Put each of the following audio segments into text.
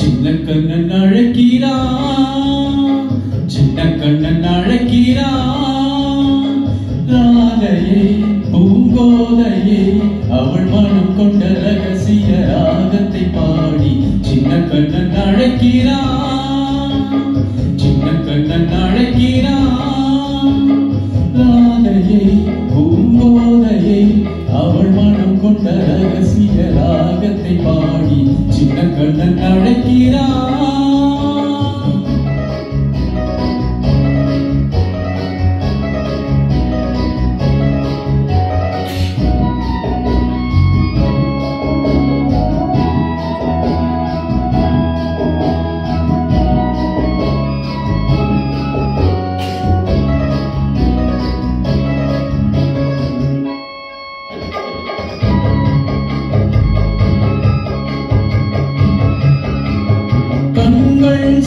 சின்ன கண்ணன் அழைக்கிறான், சின்ன கண்ணன் அழைக்கிறான். ராதையை பூங்கோதையை அவள் மனம் கொண்ட ரகசிய ராகத்தை பாடி சின்ன கண்ணன் அழைக்கிறான், சின்ன கண்ணன் அழைக்கிறான். ராதையை பூங்கோதையை அவள் மனம் கொண்ட ரகசிய ராகத்தை பாடி சின்ன கண்ணன் அழைக்கிறான்.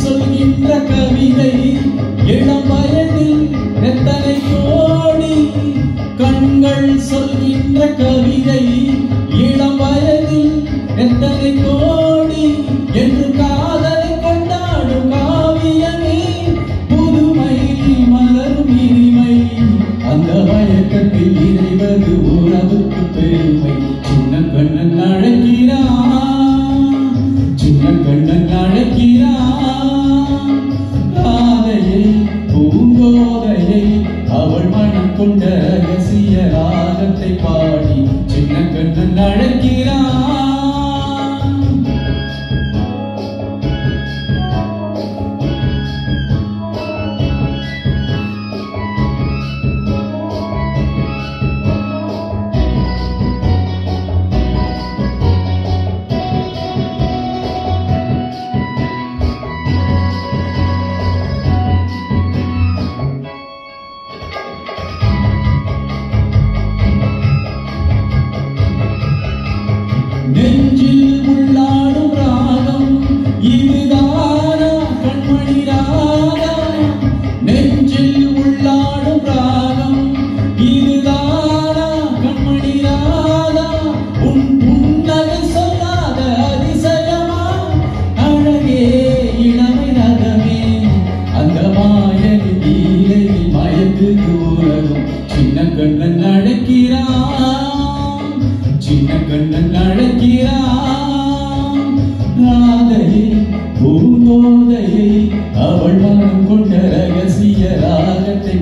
சொல்கின்ற கவிதை இளம் வயதில் எத்தனை கோடி. கண்கள் சொல்கின்ற கவிதை இளம் வயதில் எத்தனை கோடி என்று காதலை கொண்டாடும் காவியமே புதுமை மலரும் இனிமை. அந்த மயக்கத்தில் இறைவது உறவுக்கு பெருமை. சின்ன கண்ணன் அழைக்கிறான், சின்ன கண்ணன் அழைக்கிறான். ராதையை பூங்கோதையை அவள் மனம் கொண்ட ரகசிய ராகத்தை பாடி சின்ன கண்ணன் அழைக்கிறான். நெஞ்சில் உள்ளாடும் ராகம் இதுதானா கண்மணி ராதா. நெஞ்சில் உள்ளாடும் ராகம் இதுதானா கண்மணி ராதா. உன் புன்னகை சொல்லாத அதிசயமா அழகே இளமை ரகமே. அந்த மாயனி நீலை மயக்கு தூரகம். சின்ன கண்ணன் அழைக்கிறான், சின்ன கண்ணன் அழைக்கிறான். ராதையை பூங்கோதையை அவள் மனம் கொண்ட ரகசிய ராகத்தை